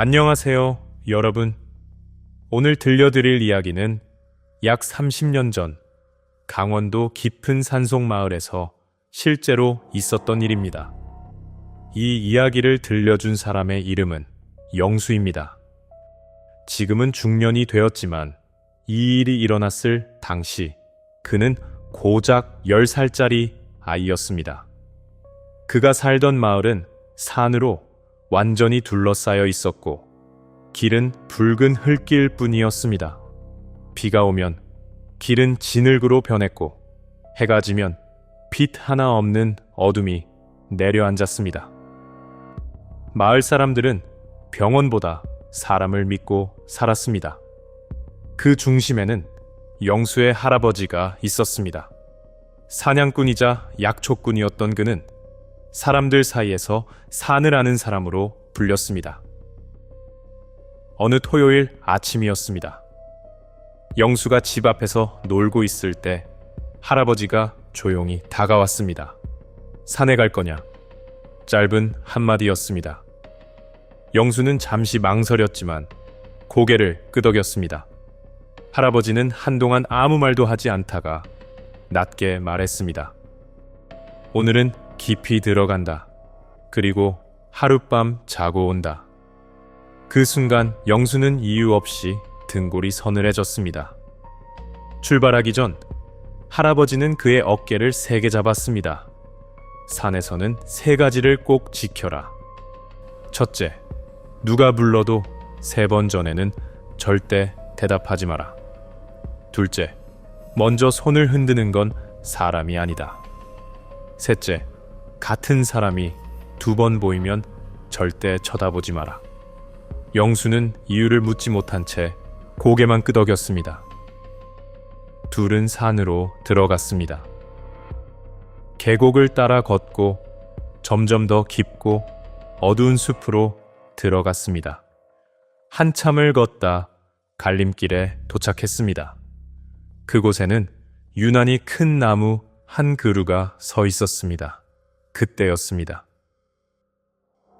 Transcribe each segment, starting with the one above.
안녕하세요, 여러분. 오늘 들려드릴 이야기는 약 30년 전 강원도 깊은 산속 마을에서 실제로 있었던 일입니다. 이 이야기를 들려준 사람의 이름은 영수입니다. 지금은 중년이 되었지만 이 일이 일어났을 당시 그는 고작 10살짜리 아이였습니다. 그가 살던 마을은 산으로 완전히 둘러싸여 있었고 길은 붉은 흙길 뿐이었습니다. 비가 오면 길은 진흙으로 변했고 해가 지면 빛 하나 없는 어둠이 내려앉았습니다. 마을 사람들은 병원보다 사람을 믿고 살았습니다. 그 중심에는 영수의 할아버지가 있었습니다. 사냥꾼이자 약초꾼이었던 그는 사람들 사이에서 산을 아는 사람으로 불렸습니다. 어느 토요일 아침이었습니다. 영수가 집 앞에서 놀고 있을 때 할아버지가 조용히 다가왔습니다. 산에 갈 거냐? 짧은 한마디였습니다. 영수는 잠시 망설였지만 고개를 끄덕였습니다. 할아버지는 한동안 아무 말도 하지 않다가 낮게 말했습니다. 오늘은 깊이 들어간다. 그리고 하룻밤 자고 온다. 그 순간 영수는 이유 없이 등골이 서늘해졌습니다. 출발하기 전 할아버지는 그의 어깨를 세게 잡았습니다. 산에서는 3가지를 꼭 지켜라. 첫째, 누가 불러도 3번 전에는 절대 대답하지 마라. 둘째, 먼저 손을 흔드는 건 사람이 아니다. 셋째, 같은 사람이 2번 보이면 절대 쳐다보지 마라. 영수는 이유를 묻지 못한 채 고개만 끄덕였습니다. 둘은 산으로 들어갔습니다. 계곡을 따라 걷고 점점 더 깊고 어두운 숲으로 들어갔습니다. 한참을 걷다 갈림길에 도착했습니다. 그곳에는 유난히 큰 나무 한 그루가 서 있었습니다. 그때였습니다.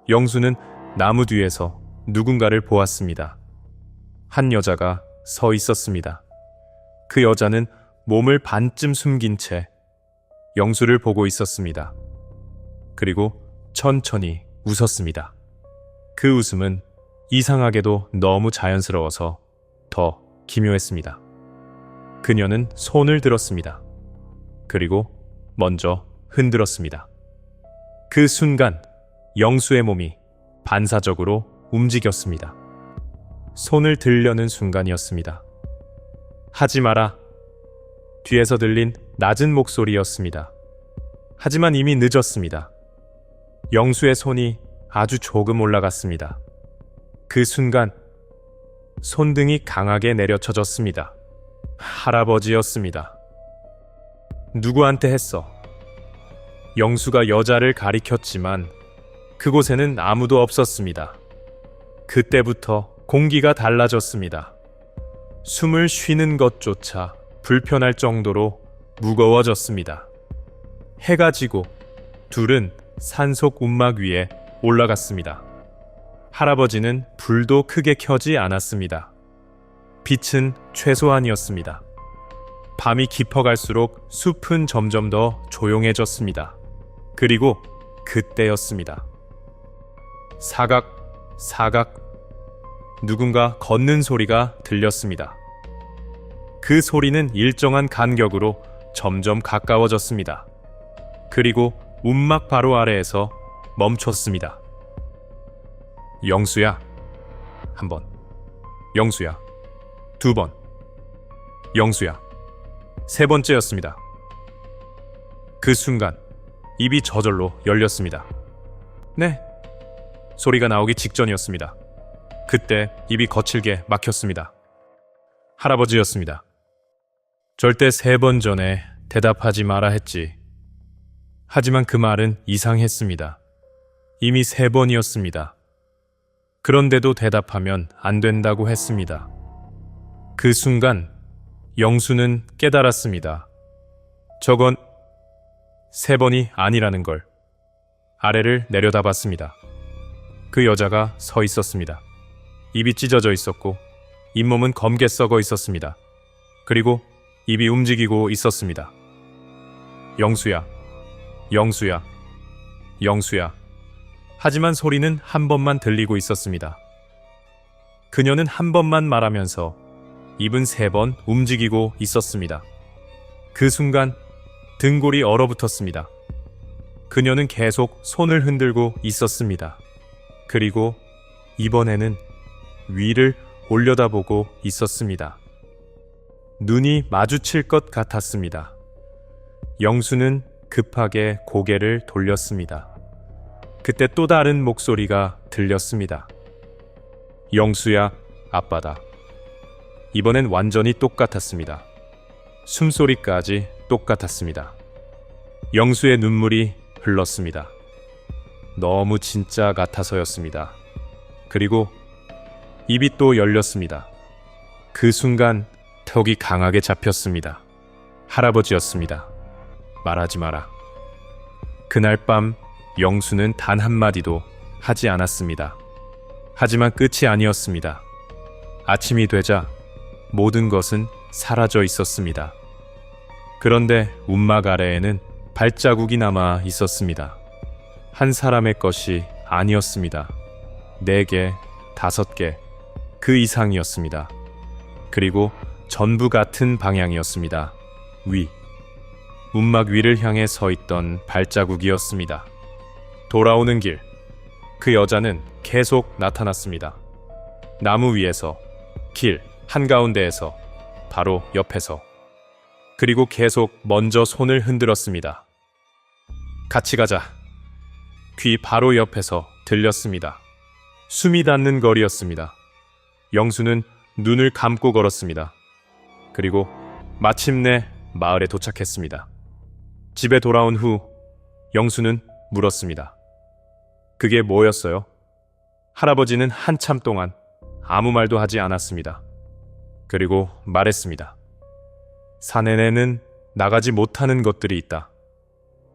영수는 나무 뒤에서 누군가를 보았습니다. 한 여자가 서 있었습니다. 그 여자는 몸을 반쯤 숨긴 채 영수를 보고 있었습니다. 그리고 천천히 웃었습니다. 그 웃음은 이상하게도 너무 자연스러워서 더 기묘했습니다. 그녀는 손을 들었습니다. 그리고 먼저 흔들었습니다. 그 순간 영수의 몸이 반사적으로 움직였습니다. 손을 들려는 순간이었습니다. 하지 마라. 뒤에서 들린 낮은 목소리였습니다. 하지만 이미 늦었습니다. 영수의 손이 아주 조금 올라갔습니다. 그 순간 손등이 강하게 내려쳐졌습니다. 할아버지였습니다. 누구한테 했어? 영수가 여자를 가리켰지만 그곳에는 아무도 없었습니다. 그때부터 공기가 달라졌습니다. 숨을 쉬는 것조차 불편할 정도로 무거워졌습니다. 해가 지고 둘은 산속 움막 위에 올라갔습니다. 할아버지는 불도 크게 켜지 않았습니다. 빛은 최소한이었습니다. 밤이 깊어갈수록 숲은 점점 더 조용해졌습니다. 그리고 그때였습니다. 사각, 사각, 누군가 걷는 소리가 들렸습니다. 그 소리는 일정한 간격으로 점점 가까워졌습니다. 그리고 움막 바로 아래에서 멈췄습니다. 영수야. 1번. 영수야. 2번. 영수야. 3번째였습니다. 그 순간 입이 저절로 열렸습니다. 네. 소리가 나오기 직전이었습니다. 그때 입이 거칠게 막혔습니다. 할아버지였습니다. 절대 3번 전에 대답하지 마라 했지. 하지만 그 말은 이상했습니다. 이미 3번이었습니다. 그런데도 대답하면 안 된다고 했습니다. 그 순간 영수는 깨달았습니다. 저건 3번이 아니라는 걸. 아래를 내려다봤습니다. 그 여자가 서 있었습니다. 입이 찢어져 있었고 잇몸은 검게 썩어 있었습니다. 그리고 입이 움직이고 있었습니다. 영수야, 영수야, 영수야. 하지만 소리는 한 번만 들리고 있었습니다. 그녀는 한 번만 말하면서 입은 3번 움직이고 있었습니다. 그 순간 등골이 얼어붙었습니다. 그녀는 계속 손을 흔들고 있었습니다. 그리고 이번에는 위를 올려다보고 있었습니다. 눈이 마주칠 것 같았습니다. 영수는 급하게 고개를 돌렸습니다. 그때 또 다른 목소리가 들렸습니다. 영수야, 아빠다. 이번엔 완전히 똑같았습니다. 숨소리까지 똑같았습니다. 영수의 눈물이 흘렀습니다. 너무 진짜 같아서였습니다. 그리고 입이 또 열렸습니다. 그 순간 턱이 강하게 잡혔습니다. 할아버지였습니다. 말하지 마라. 그날 밤 영수는 단 한마디도 하지 않았습니다. 하지만 끝이 아니었습니다. 아침이 되자 모든 것은 사라져 있었습니다. 그런데 움막 아래에는 발자국이 남아 있었습니다. 한 사람의 것이 아니었습니다. 4개, 5개, 그 이상이었습니다. 그리고 전부 같은 방향이었습니다. 위. 움막 위를 향해 서 있던 발자국이었습니다. 돌아오는 길. 그 여자는 계속 나타났습니다. 나무 위에서, 길 한가운데에서, 바로 옆에서. 그리고 계속 먼저 손을 흔들었습니다. 같이 가자. 귀 바로 옆에서 들렸습니다. 숨이 닿는 거리였습니다. 영수는 눈을 감고 걸었습니다. 그리고 마침내 마을에 도착했습니다. 집에 돌아온 후 영수는 물었습니다. 그게 뭐였어요? 할아버지는 한참 동안 아무 말도 하지 않았습니다. 그리고 말했습니다. 산에는 나가지 못하는 것들이 있다.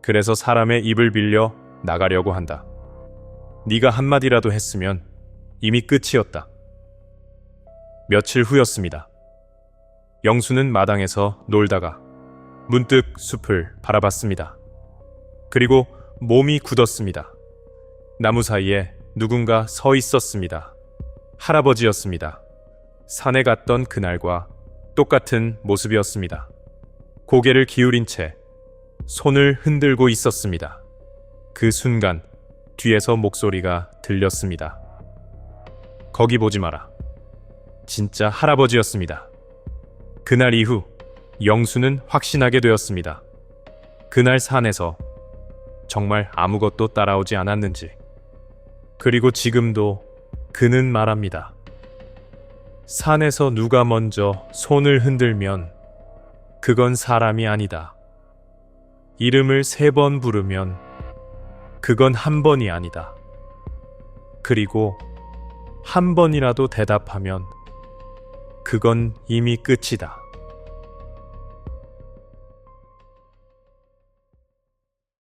그래서 사람의 입을 빌려 나가려고 한다. 네가 한마디라도 했으면 이미 끝이었다. 며칠 후였습니다. 영수는 마당에서 놀다가 문득 숲을 바라봤습니다. 그리고 몸이 굳었습니다. 나무 사이에 누군가 서 있었습니다. 할아버지였습니다. 산에 갔던 그날과 똑같은 모습이었습니다. 고개를 기울인 채 손을 흔들고 있었습니다. 그 순간 뒤에서 목소리가 들렸습니다. 거기 보지 마라. 진짜 할아버지였습니다. 그날 이후 영수는 확신하게 되었습니다. 그날 산에서 정말 아무것도 따라오지 않았는지. 그리고 지금도 그는 말합니다. 산에서 누가 먼저 손을 흔들면 그건 사람이 아니다. 이름을 3번 부르면 그건 1번이 아니다. 그리고 1번이라도 대답하면 그건 이미 끝이다.